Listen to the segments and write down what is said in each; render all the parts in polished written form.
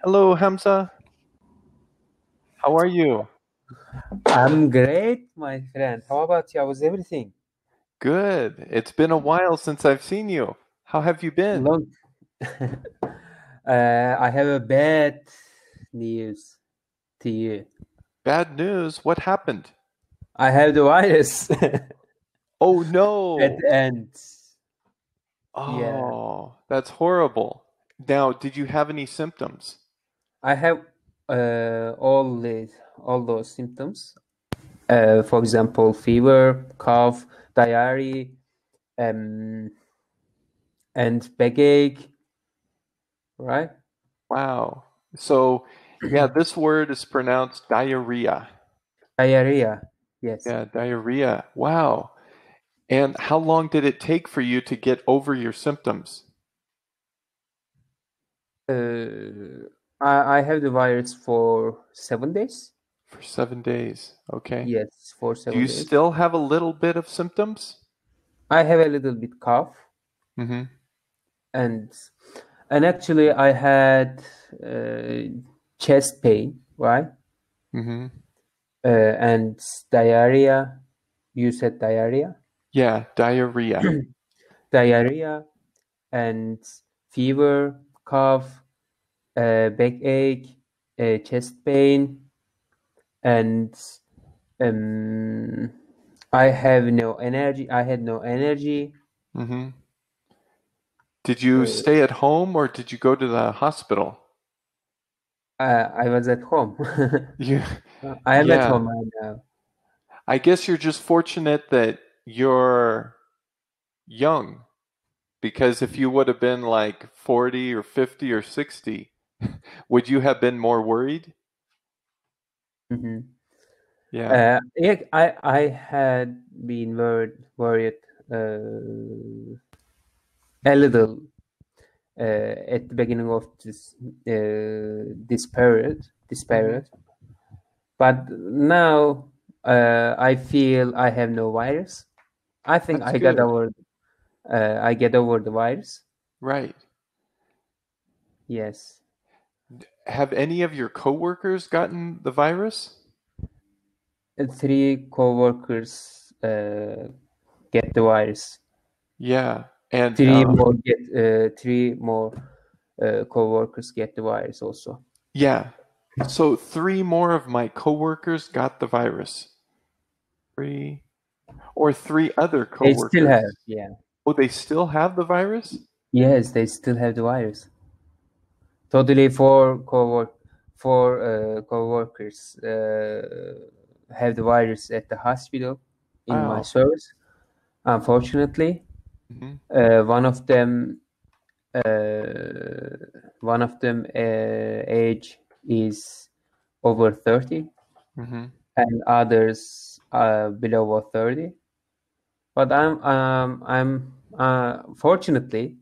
Hello, Hamza. How are you? I'm great, my friend. How about you? How was everything? Good. It's been a while since I've seen you. How have you been? Long. I have a bad news to you. Bad news. What happened? I have the virus Oh, at no. the end. Yeah, Oh, that's horrible. Now, did you have any symptoms? I have all those symptoms. For example, fever, cough, diarrhea, um, and backache. Right? Wow. So, yeah, this word is pronounced diarrhea. Diarrhea. Yes. Yeah, diarrhea. Wow. And how long did it take for you to get over your symptoms? I have the virus for 7 days. For 7 days. Okay. Yes, for Do seven you days. still have a little bit of symptoms? I have a little bit cough, Mm-hmm. and actually I had chest pain, right? Mm-hmm. And diarrhea. You said diarrhea, Yeah, diarrhea. diarrhea, and fever, cough, backache, chest pain, and um, I have no energy. I had no energy. Mm-hmm. Did you Uh, stay at home or did you go to the hospital? I was at home. You, I am at yeah. home right now. I guess you're just fortunate that you're young because if you would have been like 40 or 50 or 60, would you have been more worried? Mhm. Yeah. Yeah, I had been worried a little at the beginning of this Mm-hmm. period, but now I feel I have no virus. I think That's good. I get over the virus. Right. Yes. Have any of your coworkers gotten the virus? Three coworkers get the virus. Yeah. And Three more co-workers get the virus also. yeah. So three more of my coworkers got the virus. Three or three other They still coworkers. have, yeah. Oh, they still have the virus? Yes, they still have the virus. Totally four co-workers have the virus at the hospital in my Wow. service. Unfortunately, Hmm. one of them uh, age is over 30 Hmm. and others below 30. But I'm fortunately,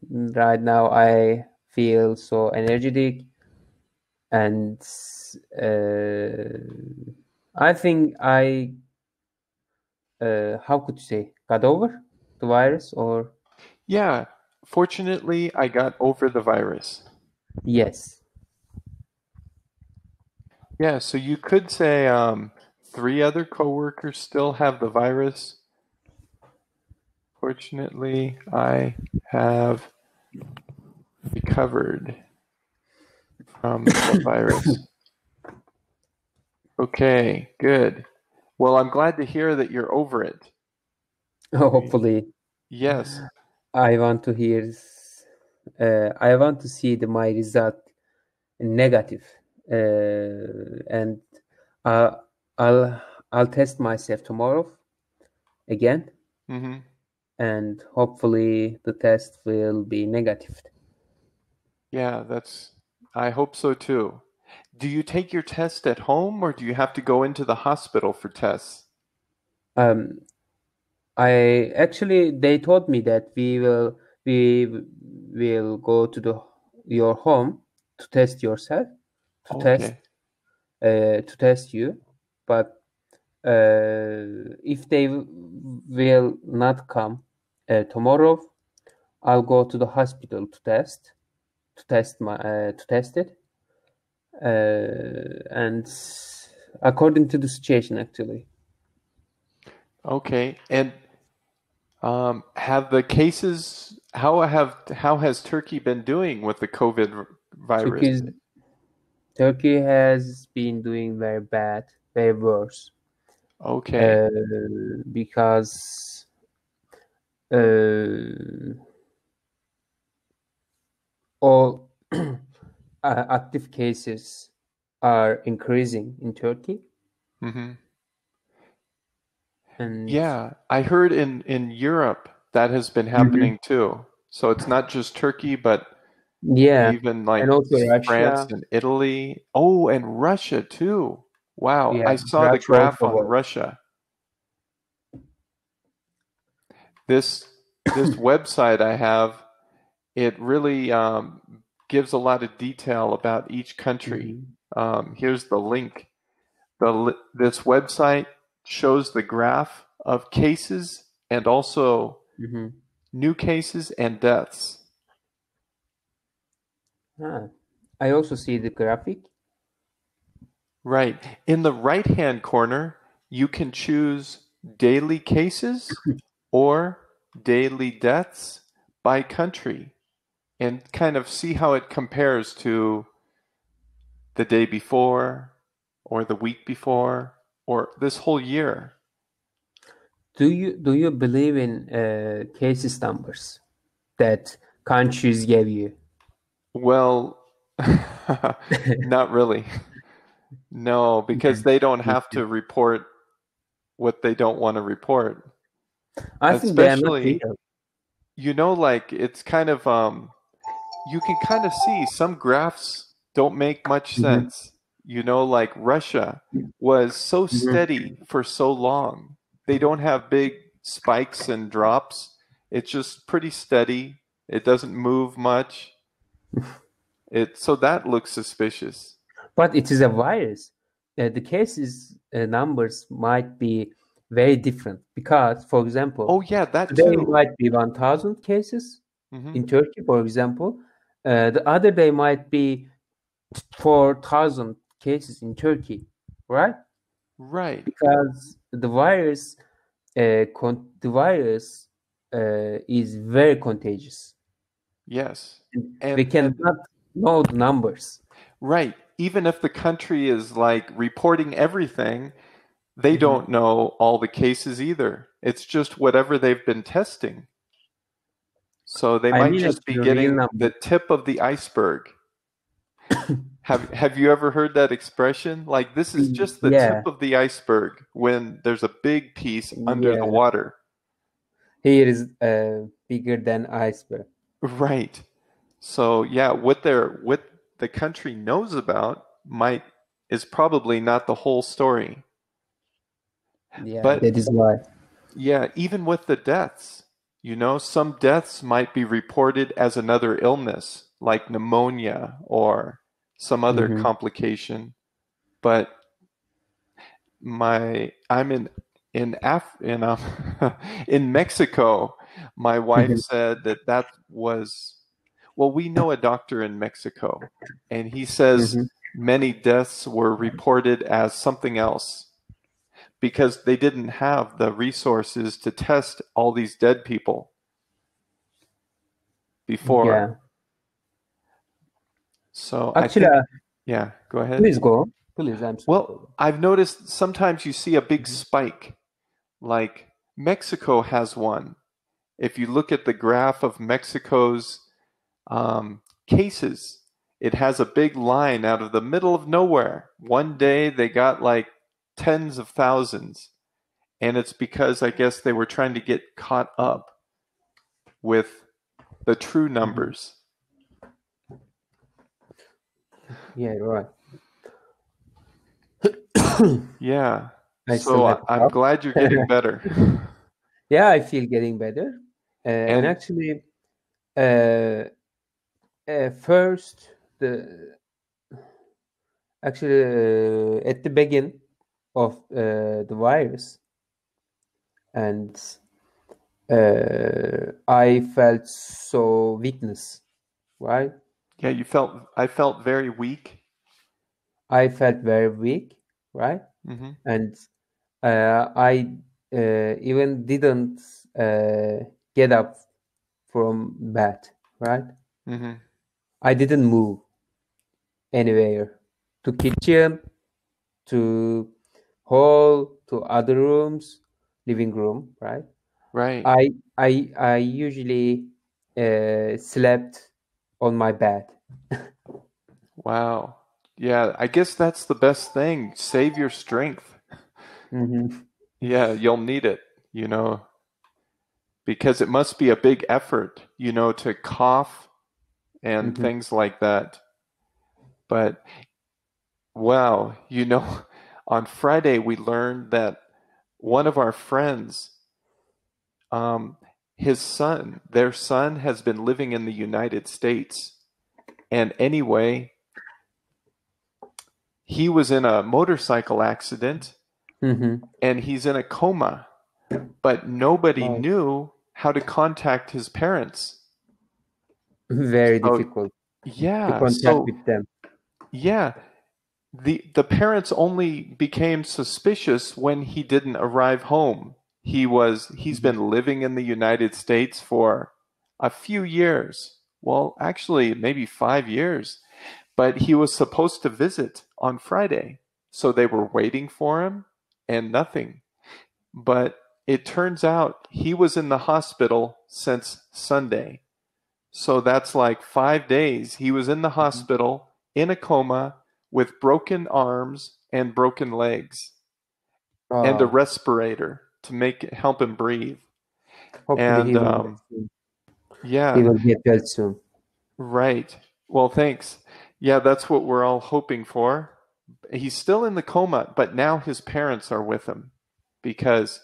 right now I feel so energetic, and uh, I think I how could you say got over the virus, or Yeah. Fortunately, I got over the virus. yes. Yeah, so you could say three other coworkers still have the virus. Fortunately, I have recovered from the virus. Okay, good. Well, I'm glad to hear that you're over it. Hopefully, Yes. I want to hear. I want to see my result negative, and uh, I'll I'll test myself tomorrow again, Hmm. and hopefully the test will be negative. Yeah, I hope so too. Do you take your test at home or do you have to go into the hospital for tests? Um, I actually they told me that we will go to your home to test yourself, to test Okay. to test you, but if they will not come tomorrow, I'll go to the hospital to test. to test it, and according to the situation, actually. Okay. And have the cases, how has Turkey been doing with the COVID virus? Turkey has been doing very bad, very worse. Okay. Because all active cases are increasing in Turkey. Mm-hmm. And yeah, I heard in Europe that has been happening too. So it's not just Turkey, but even like and also France Russia. and Italy. Oh, and Russia too. Wow, I saw the Russia graph also on was. Russia. This website I have, it really gives a lot of detail about each country. Here's the link. This website shows the graph of cases and also new cases and deaths. I also see the graphic. Right. In the right-hand corner, you can choose daily cases or daily deaths by country and kind of see how it compares to the day before or the week before or this whole year. Do you believe in cases numbers that countries give you? Well, not really. No, because they don't have to report what they don't want to report. I think they are not Especially, real. like it's kind of you can kind of see some graphs don't make much sense. Like Russia was so steady for so long. They don't have big spikes and drops. It's just pretty steady. It doesn't move much. So that looks suspicious. But it is a virus. The cases numbers might be very different because, for example, Oh yeah, that today too. might be 1,000 cases in Turkey, for example. The other day might be 4,000 cases in Turkey, right? Right. Because the virus is very contagious. Yes. We cannot know the numbers. Right. Even if the country is like reporting everything, they don't know all the cases either. It's just whatever they've been testing. So they might just be actually, real getting the numbers. tip of the iceberg. Have you ever heard that expression? Like this is just the tip of the iceberg when there's a big piece under the water. Here is bigger than iceberg. Right. So yeah, what the country knows about is probably not the whole story. Yeah, But that is why. yeah, even with the deaths, some deaths might be reported as another illness, like pneumonia or some other complication. But I'm in in Mexico. My wife said that was, well, we know a doctor in Mexico, and he says many deaths were reported as something else because they didn't have the resources to test all these dead people before. Yeah. So Actually, yeah, go ahead. please go. Please, I'm sorry. Well, I've noticed sometimes you see a big spike, like Mexico has one. If you look at the graph of Mexico's cases, it has a big line out of the middle of nowhere. One day they got like tens of thousands, and it's because I guess they were trying to get caught up with the true numbers. Yeah, right. Yeah. I So I'm glad you're getting better. Yeah, I feel getting better. And actually, first, at the beginning of the virus, and I felt so weakness, right? Yeah, I felt very weak. I felt very weak, right? Mm-hmm. And I even didn't get up from bed, right? Mm-hmm. I didn't move anywhere, to kitchen, to hall, to other rooms, living room, right? Right. I usually slept on my bed. Wow. Yeah, I guess that's the best thing. Save your strength. Mhm. Yeah, you'll need it, you know, because it must be a big effort, you know, to cough and Mhm. things like that. But wow, you know, on Friday we learned that one of our friends, um, their son has been living in the United States. And anyway, he was in a motorcycle accident Mhm. and he's in a coma, but nobody Oh, knew how to contact his parents. very So, difficult to yeah, contact so with them. yeah, the parents only became suspicious when he didn't arrive home. He's Mhm. been living in the United States for a few years. Well, actually, maybe 5 years. But he was supposed to visit on Friday. So they were waiting for him and nothing. But it turns out he was in the hospital since Sunday. So that's like 5 days. He was in the Mhm. hospital in a coma with broken arms and broken legs and a Oh, respirator to help him breathe. hopefully And he yeah, will get well soon. right. Well, thanks. Yeah, that's what we're all hoping for. He's still in the coma, but now his parents are with him because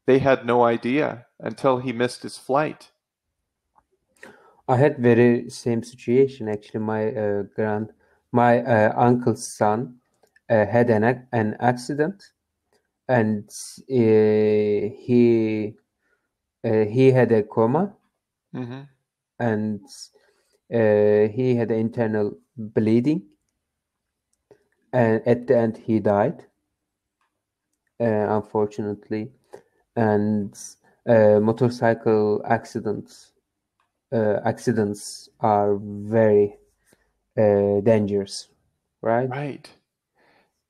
they had no idea until he missed his flight. I had very same situation actually. My uncle's son had an accident, and he had a coma, Hmm. and he had internal bleeding, and at the end he died, unfortunately. And motorcycle accidents are very dangerous, right? Right.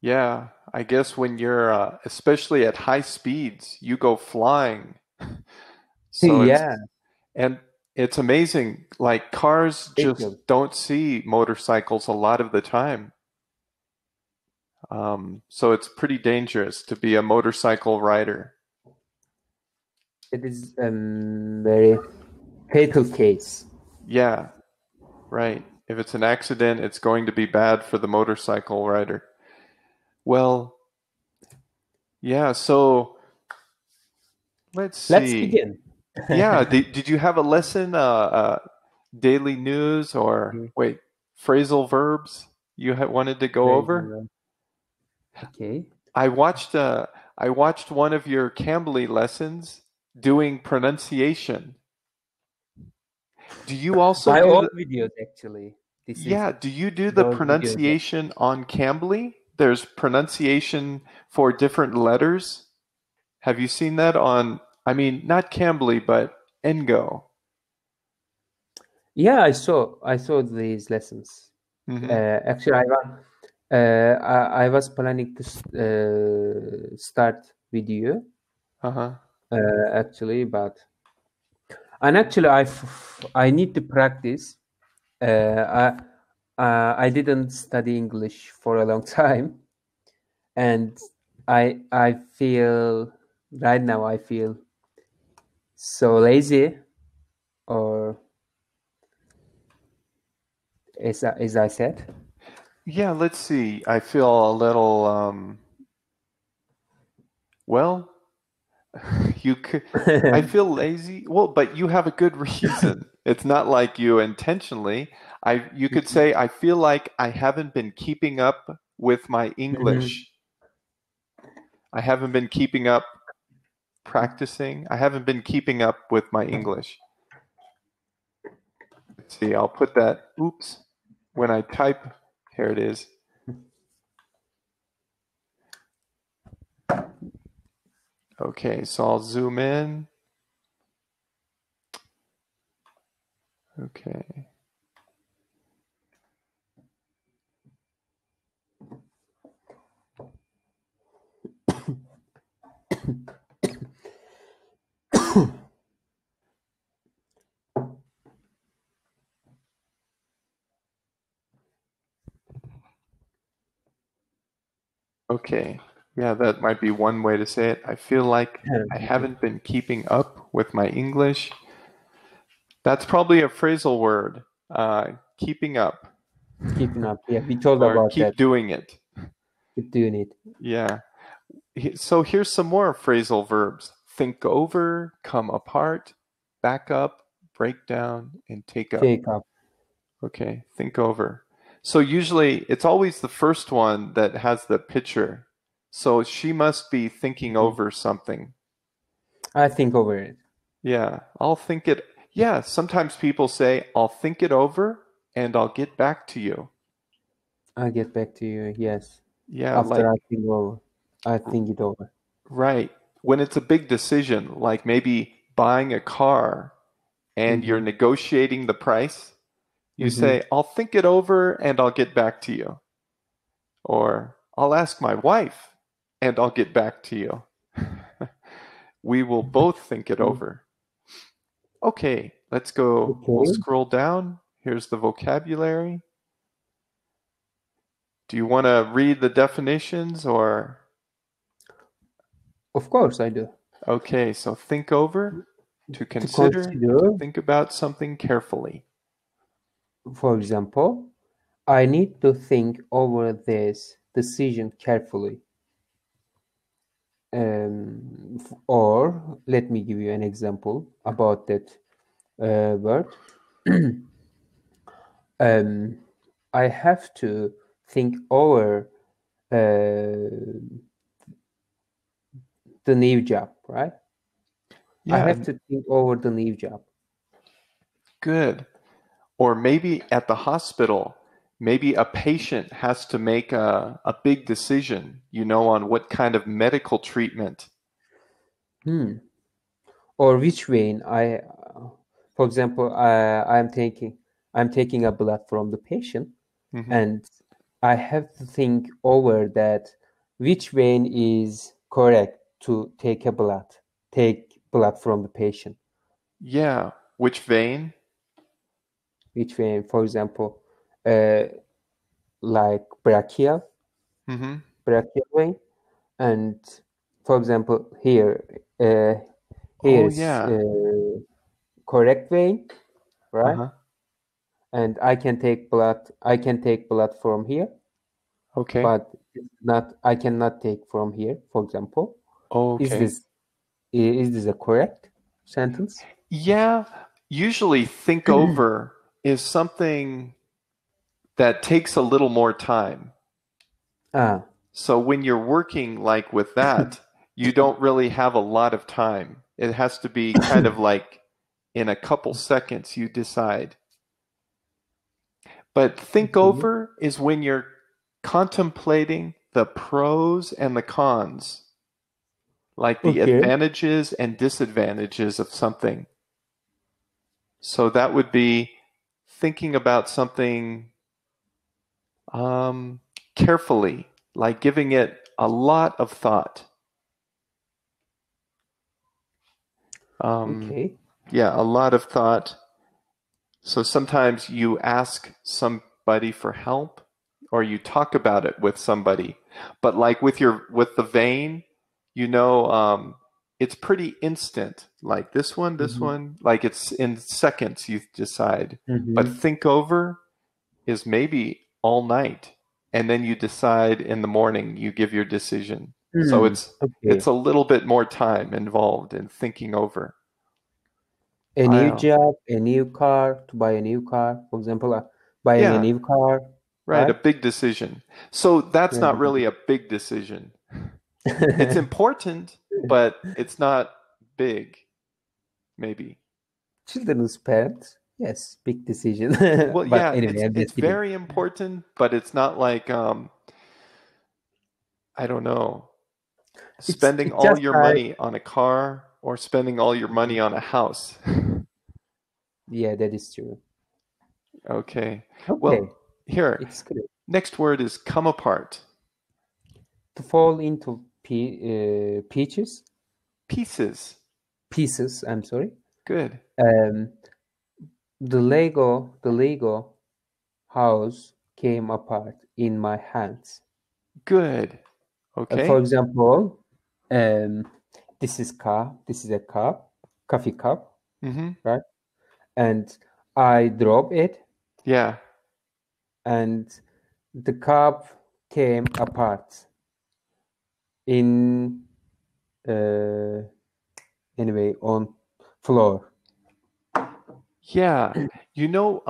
Yeah, I guess when you're especially at high speeds, you go flying. So Yeah, and it's amazing. Like cars just fatal. don't see motorcycles a lot of the time. So it's pretty dangerous to be a motorcycle rider. It is very fatal case. Yeah, right. If it's an accident, it's going to be bad for the motorcycle rider. Well, yeah, so let's Let's see. begin. Yeah, did you have a lesson, daily news, or Okay. wait, phrasal verbs you had wanted to go Very over? well. Okay. I watched I watched one of your Cambly lessons doing pronunciation. Do you also My do old the videos actually. This is Yeah, do you do the those videos. pronunciation on Cambly? There's pronunciation for different letters. Have you seen that on, I mean, not Cambly, but Ngo? Yeah, I saw these lessons. Mm-hmm. Actually, I was planning to start video Uh-huh. actually, but actually I need to practice. I didn't study English for a long time, and I feel right now I feel so lazy, or as I said. Yeah, let's see. I feel a little, well, you could, I feel lazy. Well, but you have a good reason. It's not like you intentionally. You could say, I feel like I haven't been keeping up with my Mhm. English. I haven't been keeping up practicing. I haven't been keeping up with my English. Let's see, I'll put that. Oops. when I type, here it is. Okay, so I'll zoom in. Okay. Okay. Yeah, that might be one way to say it. I feel like I haven't been keeping up with my English. That's probably a phrasal word. Keeping up. Keeping up. Yeah, we told Or about keep that. doing it. Keep doing it. Yeah. So here's some more phrasal verbs. Think over, come apart, back up, break down, and take up. Take up. Okay, think over. So usually it's always the first one that has the picture. So she must be thinking over something. I think over it. Yeah, I'll think it. Yeah, sometimes people say, I'll think it over and I'll get back to you. I'll get back to you, yes. Yeah, After like, I think it over. right. When it's a big decision, like maybe buying a car and you're negotiating the price, you say, I'll think it over and I'll get back to you. Or I'll ask my wife and I'll get back to you. We will both think it over. Okay, let's go. Okay. We'll scroll down. Here's the vocabulary. Do you want to read the definitions or? Of course I do. Okay, so think over, to consider, to think about something carefully. For example, I need to think over this decision carefully. Or let me give you an example about that word. I have to think over the new job, right? Yeah, I have to think over the new job. Good. Or maybe at the hospital, maybe a patient has to make a big decision, on what kind of medical treatment. Or which vein for example, I'm taking a blood from the patient, and I have to think over that which vein is correct to take blood from the patient. Yeah, which vein? Which vein, for example, like brachial vein, and for example here is correct vein, right? And I can take blood from here. Okay. But I cannot take from here, for example. Okay. Is this a correct sentence? Yeah, usually think over is something that takes a little more time. So when you're working like with that, you don't really have a lot of time. It has to be kind of like in a couple seconds you decide. But think over is when you're contemplating the pros and the cons, like the advantages and disadvantages of something. So that would be thinking about something carefully, like giving it a lot of thought. Yeah, a lot of thought. So sometimes you ask somebody for help or you talk about it with somebody. But like with the vein, it's pretty instant. Like this one, like it's in seconds you decide. But think over is maybe all night. And then you decide in the morning, you give your decision. So it's a little bit more time involved in thinking over. A new job, a new car, to buy a new car, for example, buying a new car. Right, a big decision. So that's not really a big decision. It's important, but it's not big, maybe. Children's parents, Yes, big decision. Well, But yeah, anyway, I'm it's just kidding. very important, but it's not like I don't know, spending It's all just your like, money on a car or spending all your money on a house. yeah, that is true. Okay. Okay, Well, here, it's good. next word is come apart. To fall into pieces, Pieces. I'm sorry. Good. Um, the Lego house came apart in my hands. Good. For Okay. example, this is a cup, coffee cup, Mm-hmm. right? And I drop it, Yeah. and the cup came apart in anyway on floor. Yeah. You know,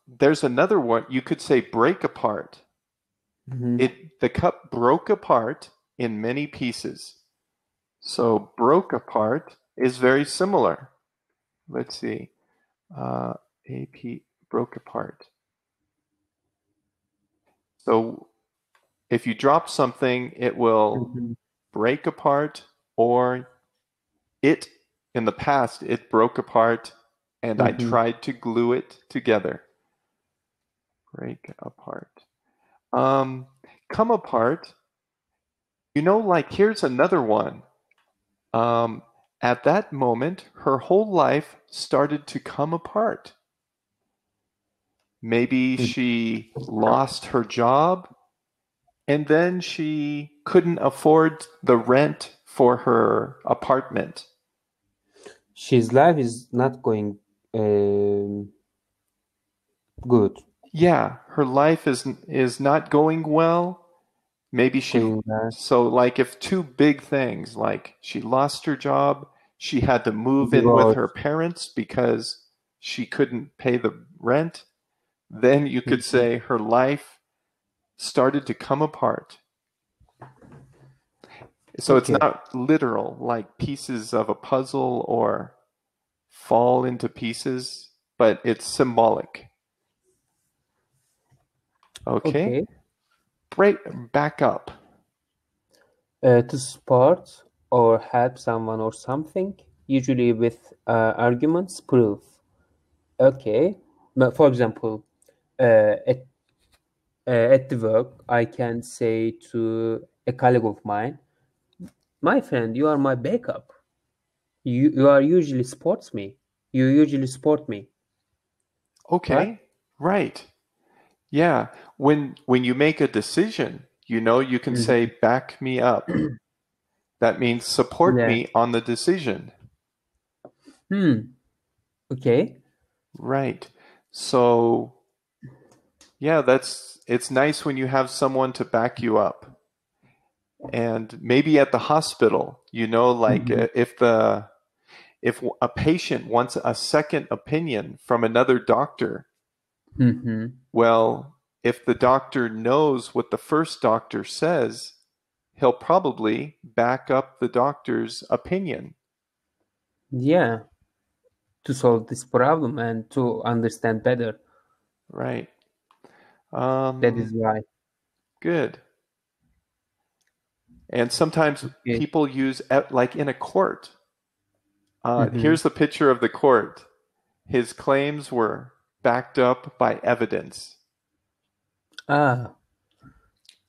there's another one. You could say break apart. Mhm. The cup broke apart in many pieces. So broke apart is very similar. Let's see. AP broke apart. So if you drop something, it will Mhm. break apart, or it in the past it broke apart and I Mhm. tried to glue it together. Break apart. Um, come apart. You know, like here's another one. Um, at that moment, her whole life started to come apart. Maybe Mhm. she lost her job and then she couldn't afford the rent for her apartment. His life is not going good. Yeah, her life is not going well. Maybe Going bad. so like if two big things, like she lost her job, she had to move in with her Divorce. parents because she couldn't pay the rent, then you could Mhm. say her life started to come apart. So it's Okay. not literal, like pieces of a puzzle or fall into pieces, but it's symbolic. Okay? Okay. Back up. To support or help someone or something, usually with arguments, proof. Okay. But for example, at at the work, I can say to a colleague of mine, "My friend, you are my backup. You are usually supports me. You usually support me, right?" Okay. Right. Yeah. When you make a decision, you know you can say Mhm. back me up. That means support Yeah. me on the decision. Okay. Right. So, yeah, it's nice when you have someone to back you up. And maybe at the hospital, you know, like Mhm. if a patient wants a second opinion from another doctor, Mhm. well, if the doctor knows what the first doctor says, he'll probably back up the doctor's opinion. Yeah. To solve this problem and to understand better. Right. That is Um, why. good. And sometimes Okay. people use, like in a court, Mhm. here's the picture of the court. His claims were backed up by evidence. Ah,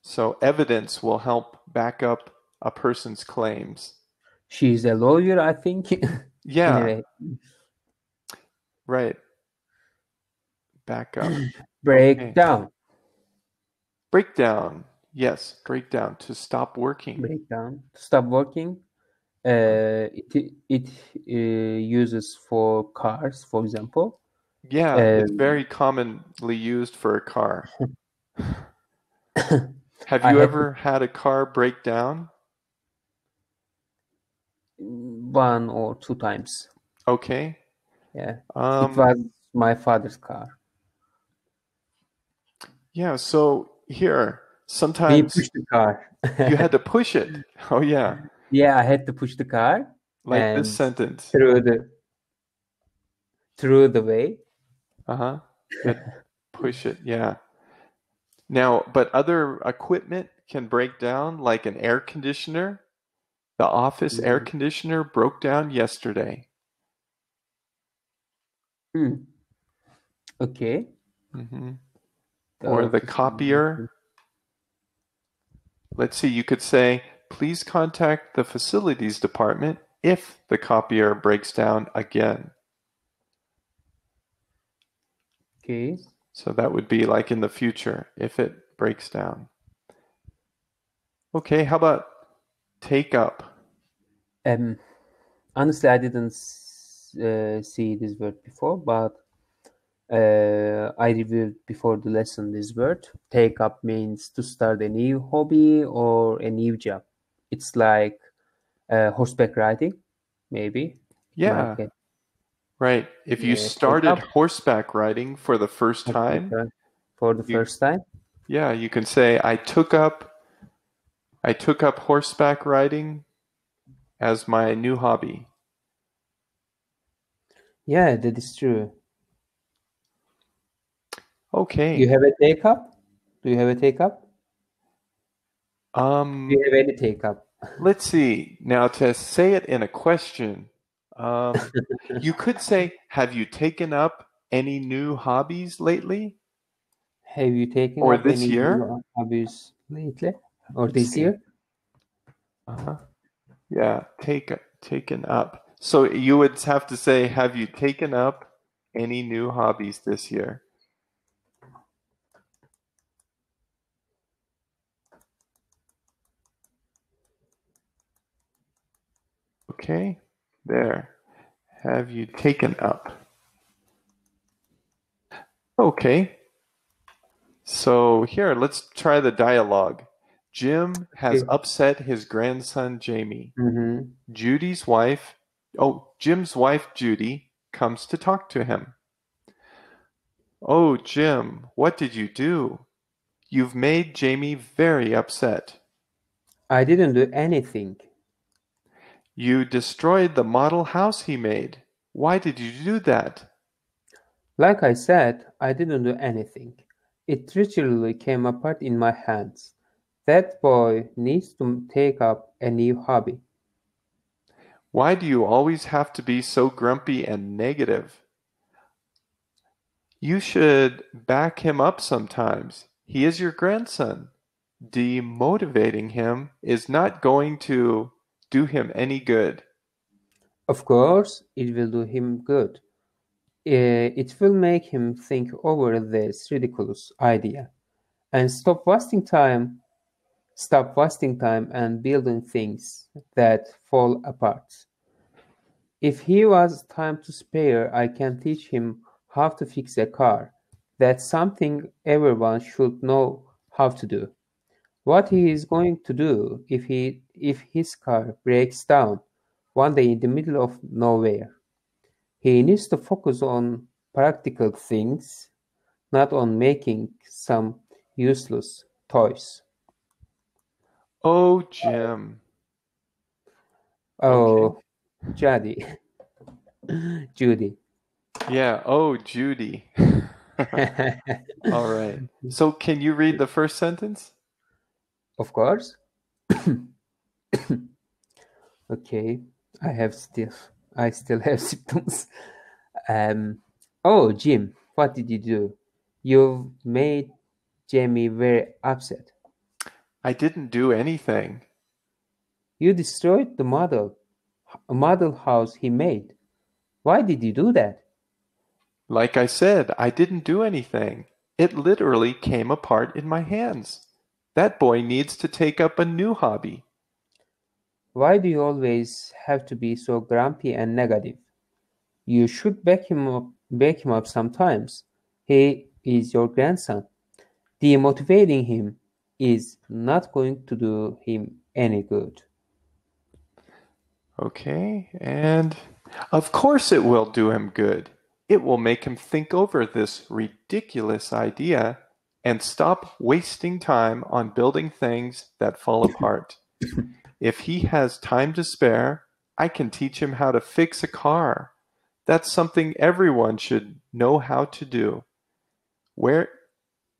So evidence will help back up a person's claims. she's a lawyer, I think. Yeah, Anyway, right. Back up. break Okay. down. Breakdown. Yes, breakdown to stop working. Break down. To stop working. It uses for cars, for example. Yeah, it's Um, very commonly used for a car. Have I you had to, ever had a car break down? 1 or 2 times. Okay. Yeah, it Um, was my father's car. yeah, so here, We sometimes pushed the car. you had to push it. Oh, yeah, Yeah, I had to push the car like this and sentence. through the way. Uh-huh. Good. Push it. Yeah. Now, but other equipment can break down, like an air conditioner. The office air conditioner broke down yesterday. Hmm. Okay. Mm-hmm. The Or the office. copier. Let's see, you could say, please contact the facilities department if the copier breaks down again. Okay. So that would be like in the future, if it breaks down. Okay, how about take up? Honestly, I didn't see this word before, but I reviewed before the lesson this word. Take up means to start a new hobby or a new job. It's like horseback riding, maybe. Yeah, Like a right. If you take started up horseback riding for the first time, for the you first time. yeah, you can say I took up horseback riding as my new hobby. Yeah, that is true. Okay. You have a take up? Do you have a take up? Do you have any take up? Let's see. Now to say it in a question, you could say, have you taken up any new hobbies lately Have you taken or up this any year? new hobbies lately or Let's this see. year? Uh-huh. Yeah, taken up. So you would have to say, have you taken up any new hobbies this year? Okay, there. Have you taken up? Okay, so here, let's try the dialogue. Jim has Okay. upset his grandson Jamie. Mm-hmm. Jim's wife Judy comes to talk to him. Oh, Jim, what did you do? You've made Jamie very upset. I didn't do anything. You destroyed the model house he made. Why did you do that? Like I said, I didn't do anything. It literally came apart in my hands. That boy needs to take up a new hobby. Why do you always have to be so grumpy and negative? You should back him up sometimes. He is your grandson. Demotivating him is not going to do him any good. Of course, it will do him good. It will make him think over this ridiculous idea and stop wasting time and building things that fall apart. If he was time to spare, I can teach him how to fix a car. That's something everyone should know how to do. What he is going to do if his car breaks down one day in the middle of nowhere. He needs to focus on practical things, not on making some useless toys. Oh, Jim. Okay. Oh, Judy. Judy. Yeah. Oh, Judy. All right. So can you read the first sentence? Of course. Okay, I still have symptoms. Um, oh, Jim, what did you do? You've made Jamie very upset. I didn't do anything. You destroyed the model house he made. Why did you do that? Like I said, I didn't do anything. It literally came apart in my hands. That boy needs to take up a new hobby. Why do you always have to be so grumpy and negative? You should back him up sometimes. He is your grandson. Demotivating him is not going to do him any good. Okay, and of course it will do him good. It will make him think over this ridiculous idea and stop wasting time on building things that fall apart. If he has time to spare, I can teach him how to fix a car. That's something everyone should know how to do.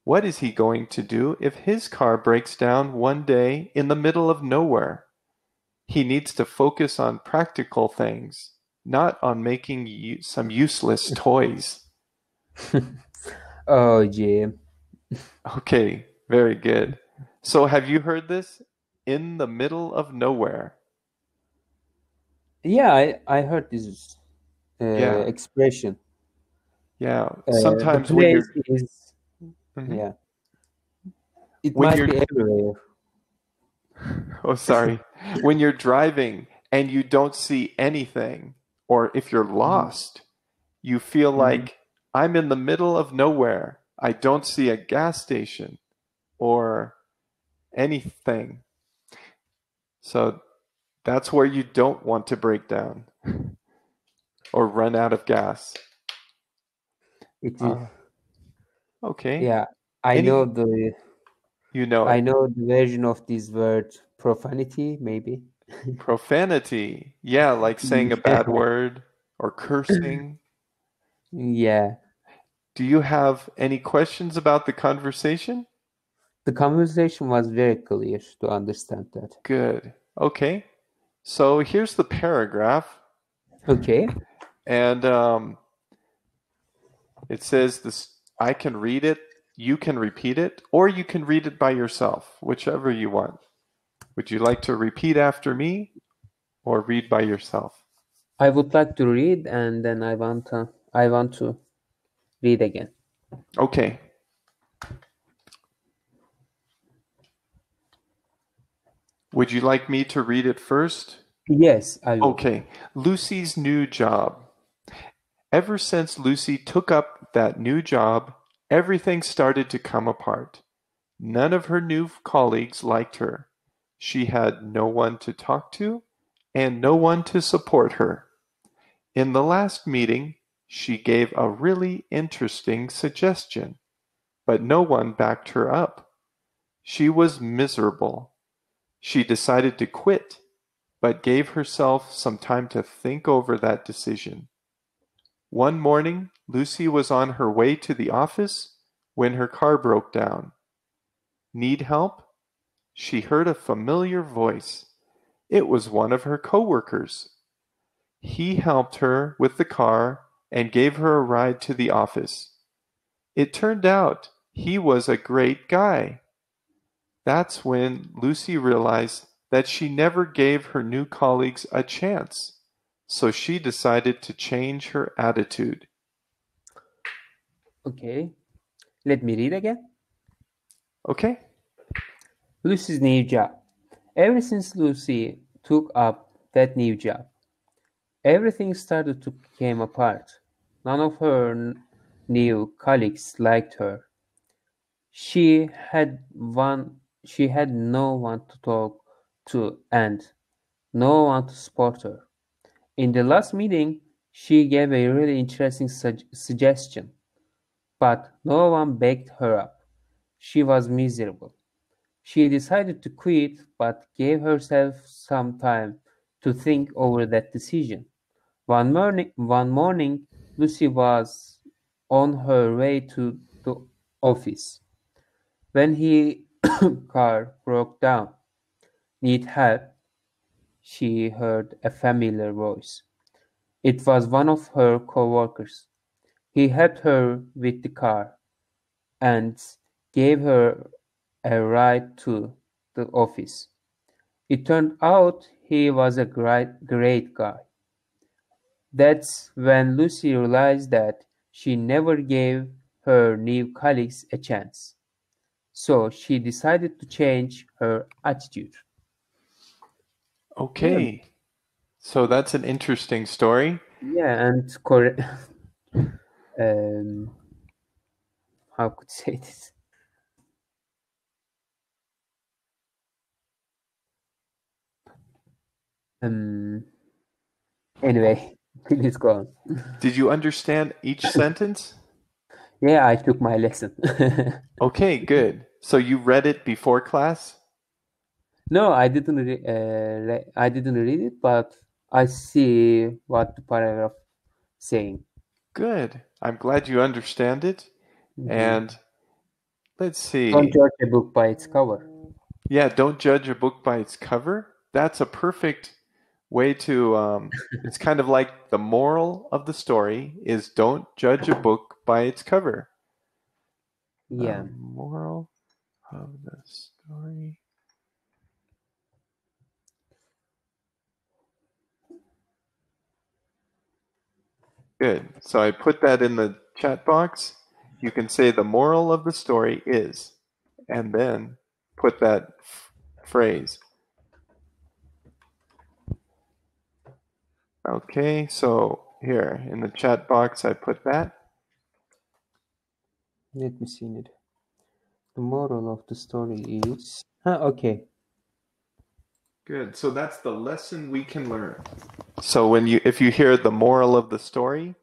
What is he going to do if his car breaks down one day in the middle of nowhere? He needs to focus on practical things, not on making some useless toys. Oh, Jim. Okay, very good. So have you heard this? In the middle of nowhere. Yeah, I heard this Yeah, expression. yeah. The Sometimes when place you're is, Mhm. yeah, it when might you're be everywhere. oh sorry, when you're driving and you don't see anything, or if you're Mhm. lost, you feel Mhm. like I'm in the middle of nowhere. I don't see a gas station or anything. So that's where you don't want to break down or run out of gas. It is, Uh, okay. yeah, I know Any, the you know I it. know the version of this word profanity, maybe. Profanity. Yeah, like saying a bad word or cursing. Yeah, Do you have any questions about the conversation? the conversation was very clear to understand that. Good. Okay. So here's the paragraph, Okay. and it says this. I can read it, you can repeat it, or you can read it by yourself, whichever you want. Would you like to repeat after me or read by yourself? I would like to read, and then I want to read again. Okay. Would you like me to read it first? Yes, I will. Okay. Lucy's new job. Ever since Lucy took up that new job, everything started to come apart. None of her new colleagues liked her. She had no one to talk to and no one to support her. In the last meeting, she gave a really interesting suggestion, but no one backed her up. She was miserable. She decided to quit, but gave herself some time to think over that decision. One morning, Lucy was on her way to the office when her car broke down. Need help? She heard a familiar voice. It was one of her coworkers. He helped her with the car and gave her a ride to the office. It turned out he was a great guy. That's when Lucy realized that she never gave her new colleagues a chance. So she decided to change her attitude. Okay. Let me read again. Okay? Lucy's new job. Ever since Lucy took up that new job, everything started to come apart. None of her new colleagues liked her. She had no one to talk to and no one to support her. In the last meeting, she gave a really interesting suggestion, but no one backed her up. She was miserable. She decided to quit but gave herself some time to think over that decision. One morning, Lucy was on her way to the office when her car broke down. Need help? She heard a familiar voice. It was one of her coworkers. He helped her with the car and gave her a ride to the office. It turned out he was a great guy. That's when Lucy realized that she never gave her new colleagues a chance. So she decided to change her attitude. Yeah, Okay. So that's an interesting story. yeah, and correct. um, how could I say this? Um, anyway, please go on. Did you understand each sentence? Yeah, I took my lesson. Okay, good. So you read it before class? No, I didn't read it, but I see what the paragraph saying. Good. I'm glad you understand it. And let's see. Don't judge a book by its cover. Yeah, don't judge a book by its cover. That's a perfect way to, it's kind of like the moral of the story is don't judge a book by its cover. Yeah. Moral of the story. Good. So I put that in the chat box. You can say the moral of the story is, and then put that phrase. Okay, so here in the chat box I put that. Let me see it. The moral of the story is... okay. Good. So that's the lesson we can learn. So if you hear the moral of the story,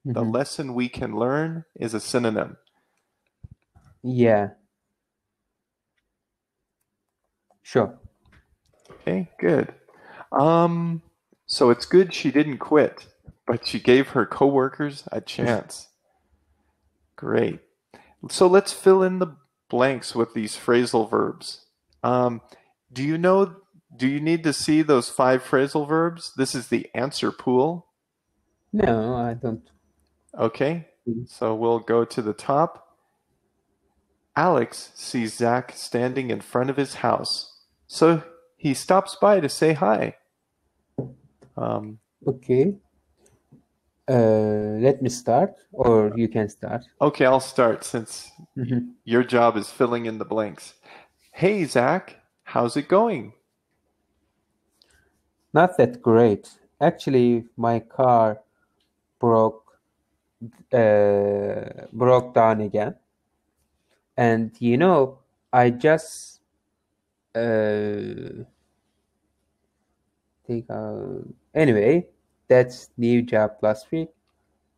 the lesson we can learn is a synonym. Yeah. Sure. Okay, good. So it's good she didn't quit, but she gave her coworkers a chance. Great. So let's fill in the blanks with these phrasal verbs. Do you need to see those 5 phrasal verbs? This is the answer pool. No, I don't. Okay, so we'll go to the top. Alex sees Zach standing in front of his house, so he stops by to say hi. Okay. Let me start, or you can start. Okay, I'll start since your job is filling in the blanks. Hey, Zach, how's it going? Not that great. Actually, my car broke down again. And I just anyway, that's new job last week.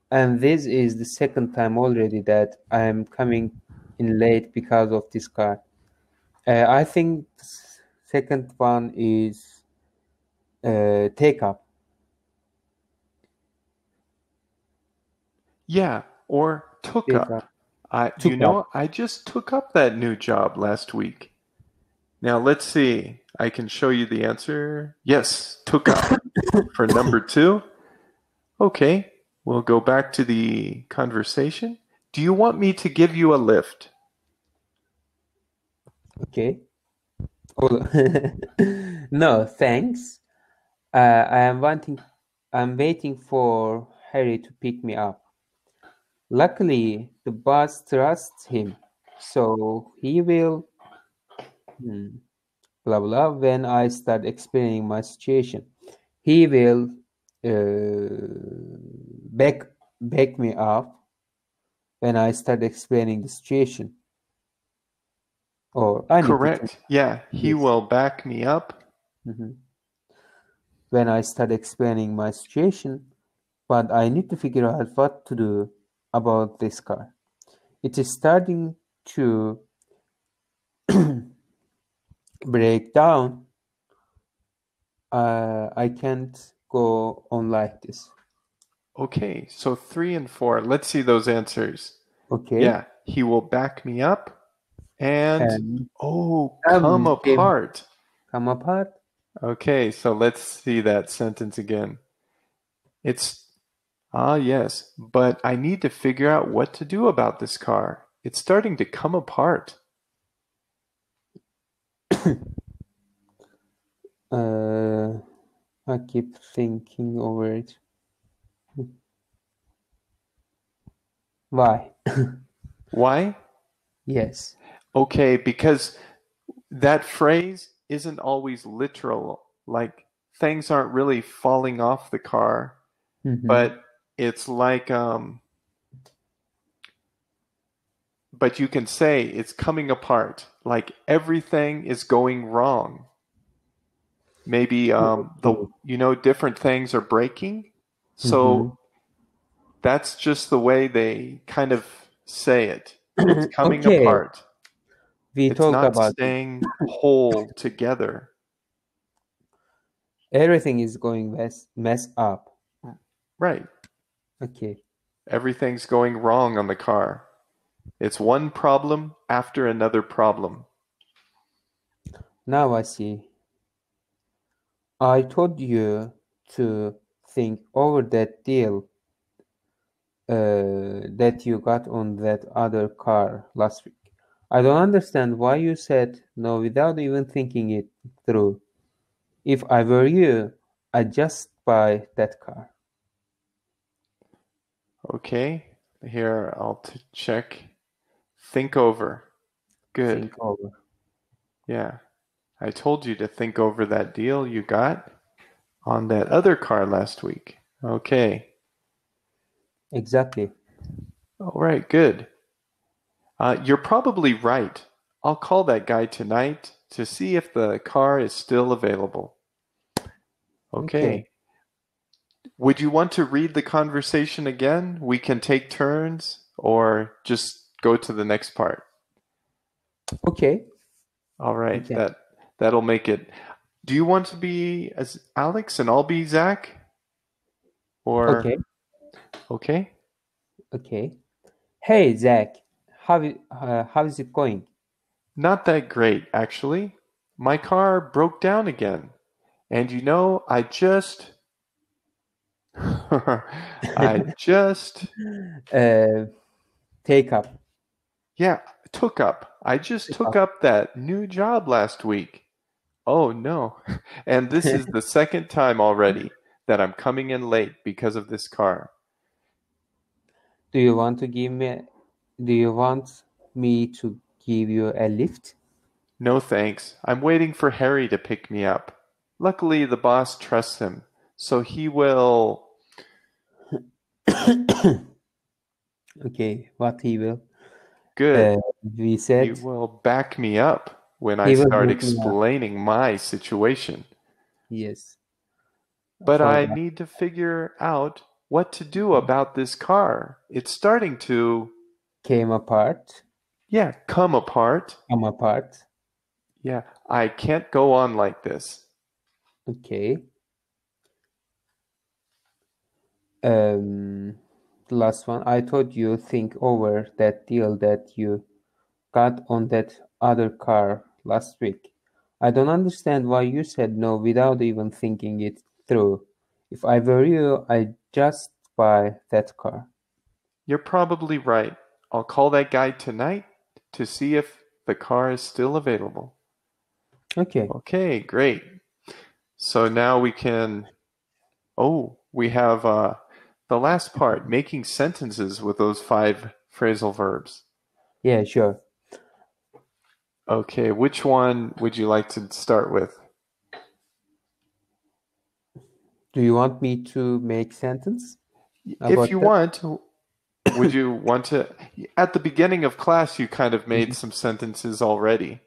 And this is the second time already that I'm coming in late because of this car. I think the second one is take up. Yeah, or took Take up. up. I just took up that new job last week. Now let's see. I can show you the answer. Yes, took up for number 2. Okay, we'll go back to the conversation. Do you want me to give you a lift? Okay. No, thanks. I'm waiting for Harry to pick me up. Luckily, the boss trusts him, so he will blah blah. When I start explaining my situation, he will back me up when I start explaining the situation. Or I Correct. Yeah, he will back me up. When I start explaining my situation, but I need to figure out what to do about this car. It is starting to break down. I can't go on like this. Okay, so 3 and 4. Let's see those answers. Okay. Yeah, he will back me up and come apart. Come apart? Okay, so let's see that sentence again. It's, yes, but I need to figure out what to do about this car. It's starting to come apart. I keep thinking over it. Why? Why? Yes. Okay, because that phrase isn't always literal. Like things aren't really falling off the car, but it's like, but you can say it's coming apart. Like everything is going wrong. Maybe different things are breaking. So that's just the way they kind of say it. It's coming apart. It's not staying whole together. Everything is going mess up. Right. Okay. Everything's going wrong on the car. It's one problem after another problem. Now I see. I told you to think over that deal that you got on that other car last week. I don't understand why you said no without even thinking it through. If I were you, I'd just buy that car. Okay, here I'll check. Think over. Good. Think over. Yeah, I told you to think over that deal you got on that other car last week. Okay. Exactly. All right, good. You're probably right. I'll call that guy tonight to see if the car is still available. Okay. Would you want to read the conversation again? We can take turns or just go to the next part. Okay. All right, Okay. that'll make it. Do you want to be as Alex and I'll be Zach? Or Okay. okay? Okay. Hey, Zach. How is it going? Not that great, actually. My car broke down again. And you know, I just Take up. yeah, took up. I just took up that new job last week. Oh no. And this is the second time already that I'm coming in late because of this car. Do you want me to give you a lift? No thanks. I'm waiting for Harry to pick me up. Luckily, the boss trusts him, so he will. Okay, what he will? Good. We He said will back me up when I he will start back me up. explaining my situation. Yes. But For I that. need to figure out what to do about this car. It's starting to, Come apart. come apart. Come apart. Yeah, I can't go on like this. Okay. The last one. I told you think over that deal that you got on that other car last week. I don't understand why you said no without even thinking it through. If I were you, I'd just buy that car. You're probably right. I'll call that guy tonight to see if the car is still available. Okay. Okay, great. So now we can, we have the last part, making sentences with those 5 phrasal verbs. Yeah, sure. Okay, which one would you like to start with? Do you want me to make sentence If about you that? want, would you want to? At the beginning of class, you kind of made some sentences already.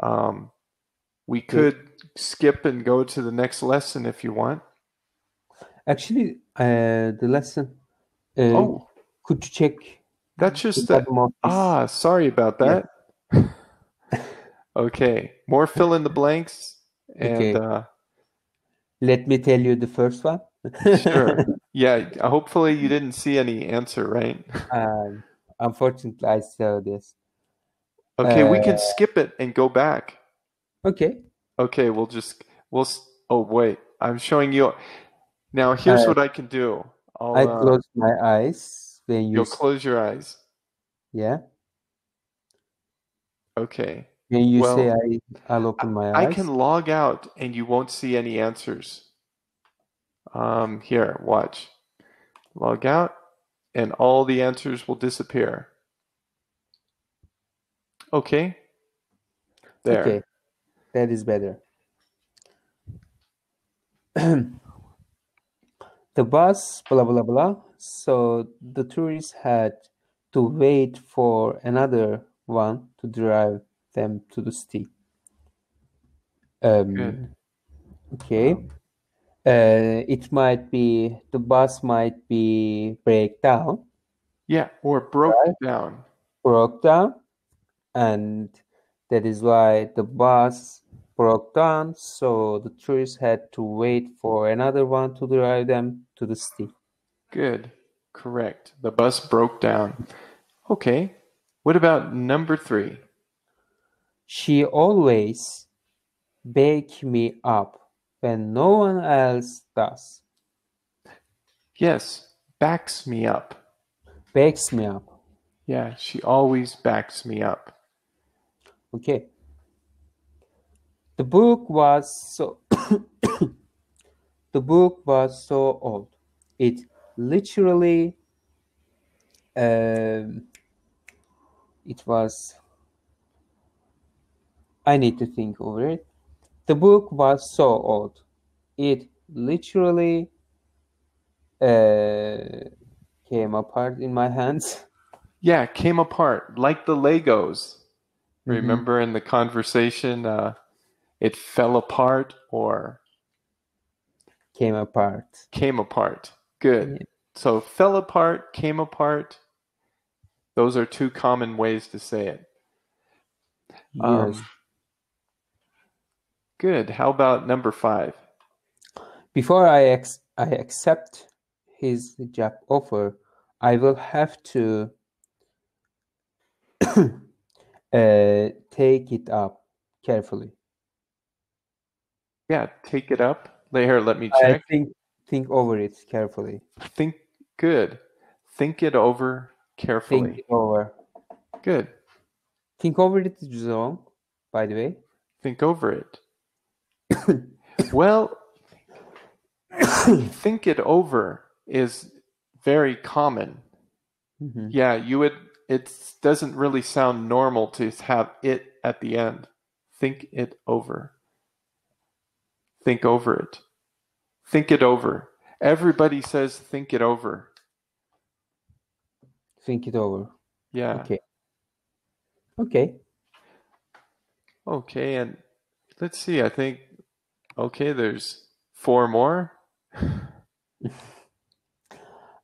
We Okay. could skip and go to the next lesson if you want. Actually, the lesson. Oh, Could you check that's the just the. bottom of this? Sorry about Yeah. that. Okay, more fill in the blanks and Okay. Let me tell you the first one. sure. Yeah, hopefully you didn't see any answer, right? Unfortunately, I saw this. Okay, we can skip it and go back. Okay. Okay, oh wait, I'm showing you. Now here's what I can do. I close my eyes when you You'll close your eyes. yeah. Okay. When you say Well, I'll open my I eyes. can log out and you won't see any answers. Here, watch. Log out and all the answers will disappear. Okay. There. Okay, that is better. The bus, blah blah blah. So the tourists had to wait for another one to drive them to the city. Good. Okay. It might be the bus might be breakdown, Yeah, or broke down. broke down, and that is why the bus broke down. So the tourists had to wait for another one to drive them to the city. Good. Correct. The bus broke down. Okay. What about number 3? She always bakes me up when no one else does. Yes, backs me up. Bakes me up. Yeah, she always backs me up. Okay. The book was so the book was so old. It literally it was I need to think over it. The book was so old. It literally came apart in my hands. Yeah, came apart like the Legos. Remember in the conversation, it fell apart or Came apart. came apart. Good. Yeah. So fell apart, came apart. Those are 2 common ways to say it. Yes. Good. How about number 5? Before I accept his job offer, I will have to take it up carefully. Yeah, take it up. Here, let me check. I think over it carefully. Think good. Think it over carefully. Think it over. Good. Think over it is wrong, by the way. Think over it. Well, think it over is very common. Yeah, it doesn't really sound normal to have it at the end. Think it over. Think over it. Think it over. Everybody says think it over. Think it over. Yeah. Okay. Okay, and let's see, I think, there's 4 more.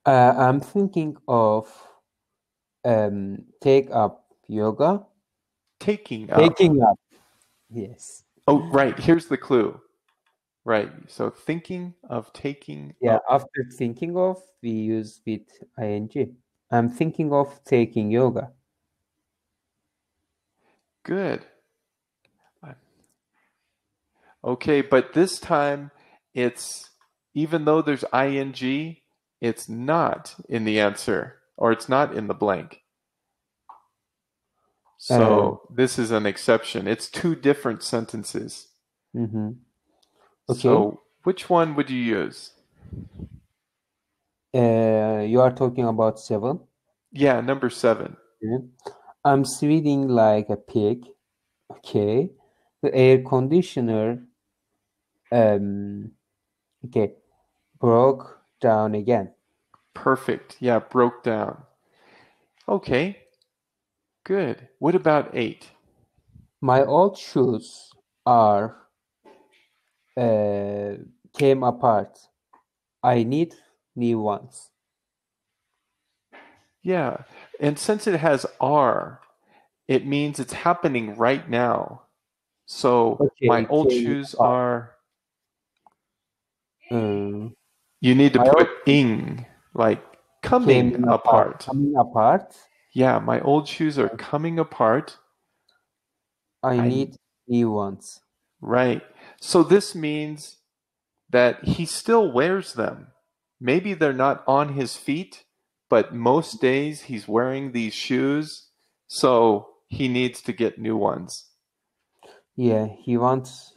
I'm thinking of take up yoga. Taking up. Taking up. Yes. Oh, right. Here's the clue. Right. So thinking of taking up. After thinking of, we use with ing. I'm thinking of taking yoga. Good. Okay, but this time it's, even though there's ing, it's not in the answer, or it's not in the blank. So this is an exception. It's 2 different sentences. Okay. So which one would you use? You are talking about 7? Yeah, number 7. I'm sweating like a pig. Okay. The air conditioner broke down again. Perfect. Yeah, broke down. Okay. Good. What about 8? My old shoes are came apart. I need new ones. Yeah. And since it has are, it means it's happening right now. So my old shoes are, you need to put ing, like coming apart. Coming apart. Yeah, my old shoes are coming apart. I need new ones. Right. So this means that he still wears them. Maybe they're not on his feet, but most days he's wearing these shoes, so he needs to get new ones. Yeah, he wants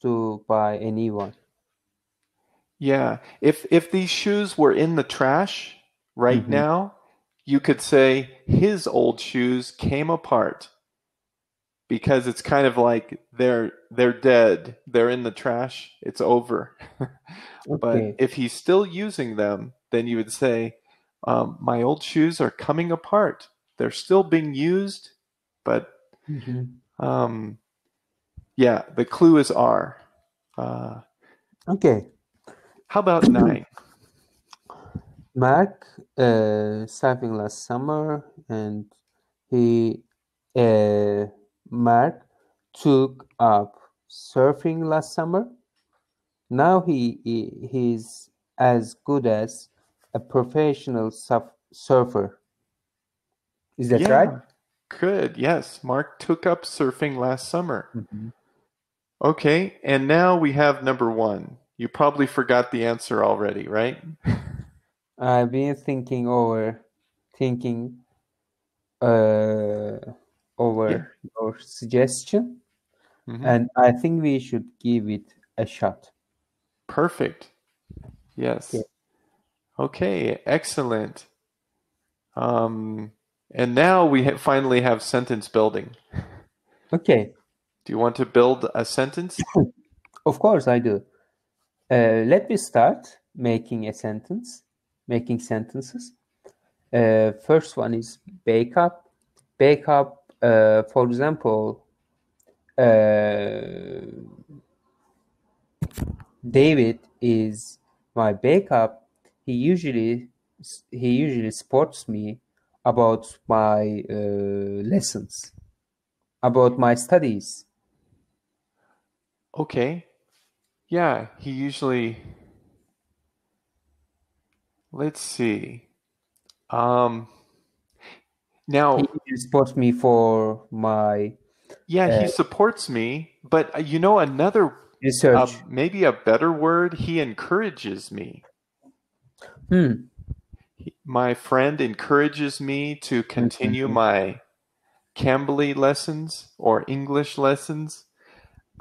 to buy a new one. Yeah. If these shoes were in the trash right now, you could say his old shoes came apart. Because it's kind of like they're dead. They're in the trash. It's over. But if he's still using them, then you would say, my old shoes are coming apart. They're still being used, but yeah, the clue is are. Okay. How about 9? Mark surfing last summer, and Mark took up surfing last summer. Now he's as good as a professional surfer. Is that Yeah, right? good. Yes, Mark took up surfing last summer. Mhm. Okay, and now we have number one. You probably forgot the answer already, right? I've been thinking over Yeah. your suggestion, Hmm. and I think we should give it a shot. Perfect. Okay. Yes. Okay, excellent. Um, and now we finally have sentence building. Okay. Do you want to build a sentence? Of course, I do. Let me start making sentences. First one is bake up. Bake up, for example, David is my backup. He usually supports me about my lessons, about my studies. Okay. Yeah, he usually, let's see. Um, He now, usually supports me for my yeah, uh, he supports me, but another, research. maybe a better word, he encourages me. Hmm. My friend encourages me to continue Mhm. my Cambly lessons or English lessons.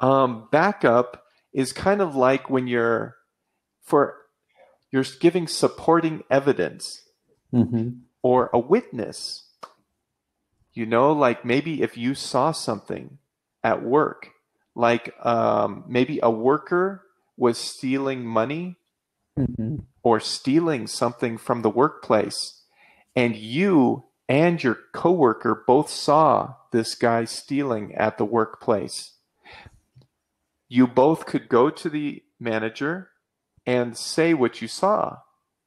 Backup is kind of like when you're giving supporting evidence Mhm. or a witness. Like maybe if you saw something at work, like maybe a worker was stealing money Mhm. or stealing something from the workplace, and you and your coworker both saw this guy stealing at the workplace. You both could go to the manager and say what you saw,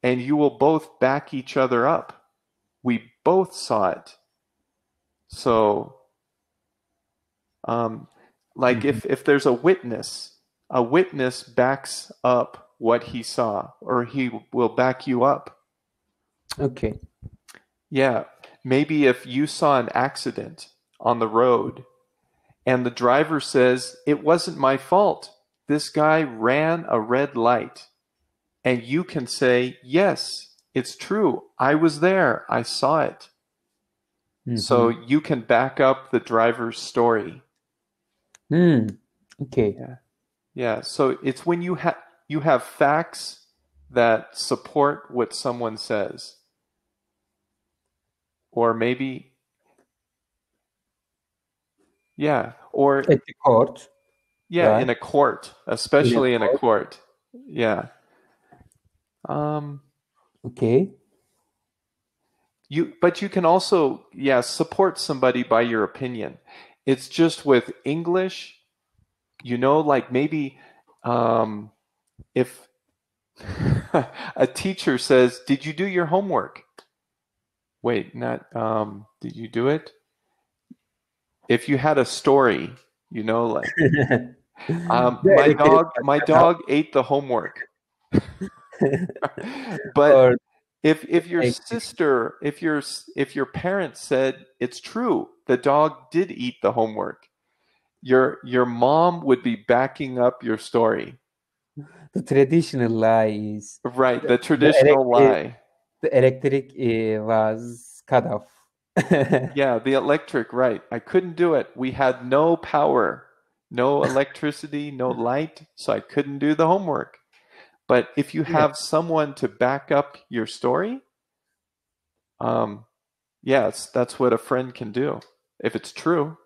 and you will both back each other up. We both saw it. So, um, like Mhm. if there's a witness backs up what he saw, or he will back you up. Okay. Yeah, maybe if you saw an accident on the road and the driver says, "It wasn't my fault. This guy ran a red light." And you can say, "Yes, it's true. I was there. I saw it." So Mhm. you can back up the driver's story. Hmm. Okay. Yeah. Yeah. So it's when you have facts that support what someone says. Or maybe, yeah. Or At the court, yeah, right? in a court, In a especially in a court. court. Yeah. Um, Okay. but you can also, yeah, support somebody by your opinion. It's just with English, like maybe if a teacher says, "Did you do your homework?" Wait, not did you do it? If you had a story, like The my electric dog, was my cut off. dog ate the homework. But Or if your electric. sister, if your parents said it's true, the dog did eat the homework, your mom would be backing up your story. The traditional lie is Right, the, the the traditional electric lie. the electric was cut off. Yeah, the electric, right. I couldn't do it. We had no power, no electricity, no light, so I couldn't do the homework. But if you Yeah. have someone to back up your story, um, yes, that's what a friend can do. If it's true,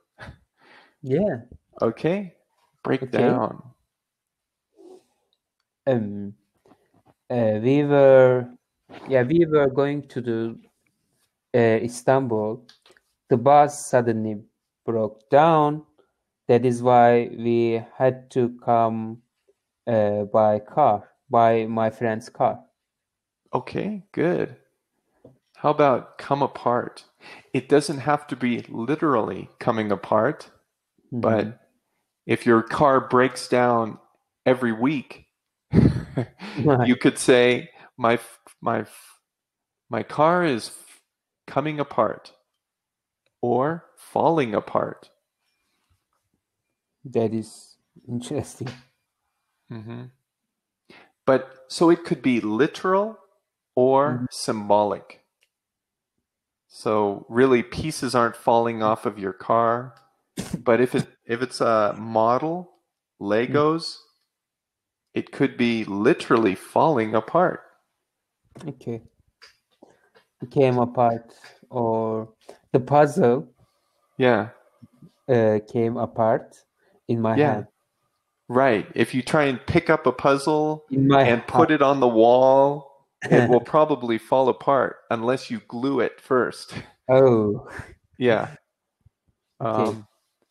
Yeah. okay, break Okay. down. Um. We were going to the Istanbul. The bus suddenly broke down. That is why we had to come by my friend's car. Okay, good. How about come apart? It doesn't have to be literally coming apart, Mhm. but if your car breaks down every week, Right. you could say my My car is coming apart or falling apart. That is interesting. Mm-hmm. But so it could be literal or symbolic. So really pieces aren't falling off of your car. But if it's a model, Legos, it could be literally falling apart. Okay. It came apart, or the puzzle came apart in my hand. Right. If you try and pick up a puzzle In my and put it on the wall, it will probably fall apart unless you glue it first. Oh. Yeah. Okay.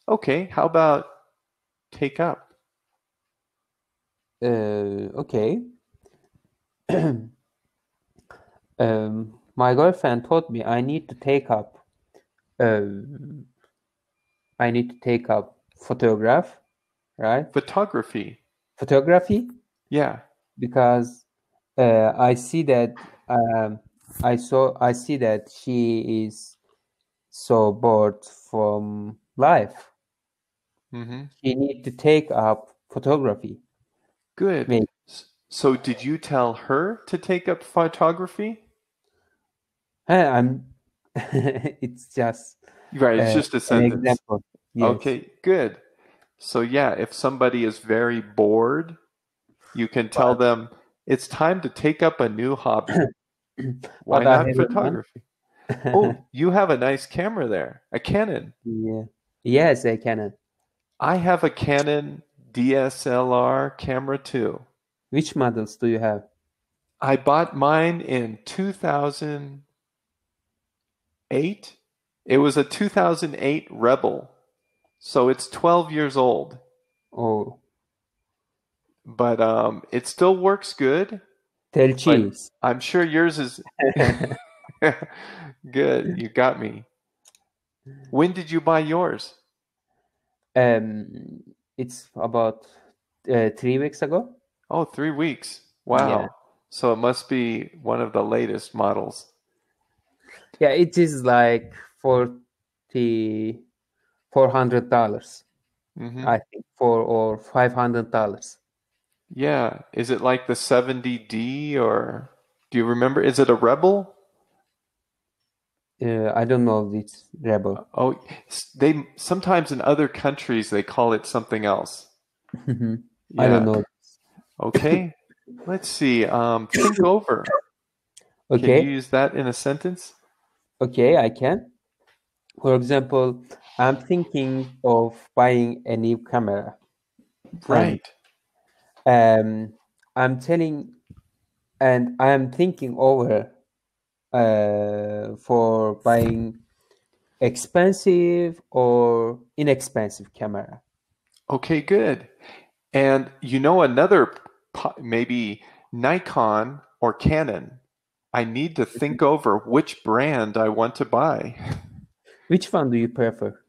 Okay. How about take up? Okay. My girlfriend told me I need to take up photograph, right? Photography. Photography, Yeah. because I see that I see that she is so bored from life. Mm-hmm. She need to take up photography. Good. Maybe. So did you tell her to take up photography? I'm it's just Right. It's just a an sentence. example. Yes. Okay. Good. So yeah, if somebody is very bored, you can tell them it's time to take up a new hobby. Why But I not have photography? Oh, you have a nice camera there, a Canon. Yeah. Yes, I can. I have a Canon DSLR camera too. Which models do you have? I bought mine in 2008. It was a 2008 Rebel, so it's 12 years old. Oh, But it still works good. tell But cheese. I'm sure yours is good. You got me. When did you buy yours? It's about 3 weeks ago. Oh, 3 weeks. Yeah. Wow. So it must be one of the latest models. Yeah, it is like $400, Mm-hmm. I think, or $500. Yeah. Is it like the 70D or do you remember? Is it a Rebel? I don't know this Rebel. Oh, they sometimes in other countries they call it something else. I don't know. Okay. Let's see. Think over. Can you Okay. use that in a sentence? Okay, I can. For example, I'm thinking of buying a new camera. Right. And I'm thinking over for buying expensive or inexpensive camera. Okay, good. And another maybe Nikon or Canon. I need to think over which brand I want to buy. Which one do you prefer?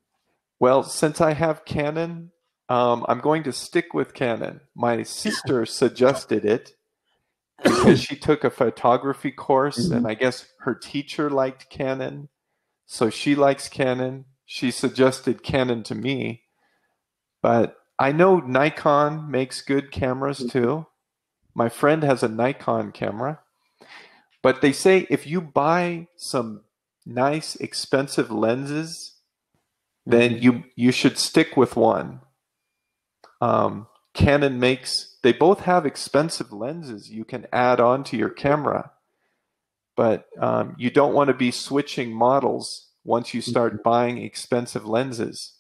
Well, since I have Canon, I'm going to stick with Canon. My sister suggested it because she took a photography course, and I guess her teacher liked Canon, so she likes Canon. She suggested Canon to me, but I know Nikon makes good cameras too. My friend has a Nikon camera, but they say if you buy some nice expensive lenses, then you should stick with one. Canon they both have expensive lenses you can add on to your camera, but you don't want to be switching models once you start buying expensive lenses.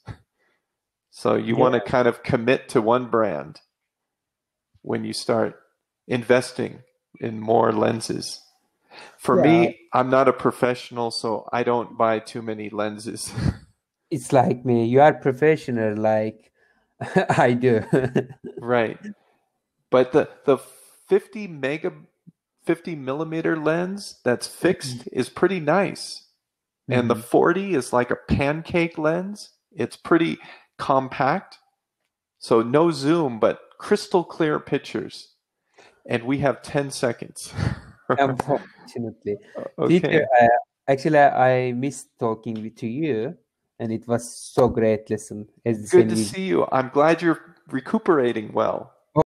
So you want to kind of commit to one brand when you start investing in more lenses. For me, I'm not a professional, so I don't buy too many lenses. It's like me. You are professional like I do. Right. But the 50 millimeter lens that's fixed is pretty nice. And the 40 is like a pancake lens. It's pretty compact. So no zoom, but crystal clear pictures. And we have 10 seconds. Unfortunately. Teacher, Okay. actually, I missed talking to you, and it was so great lesson. As the Good same to with see you. I'm glad you're recuperating well.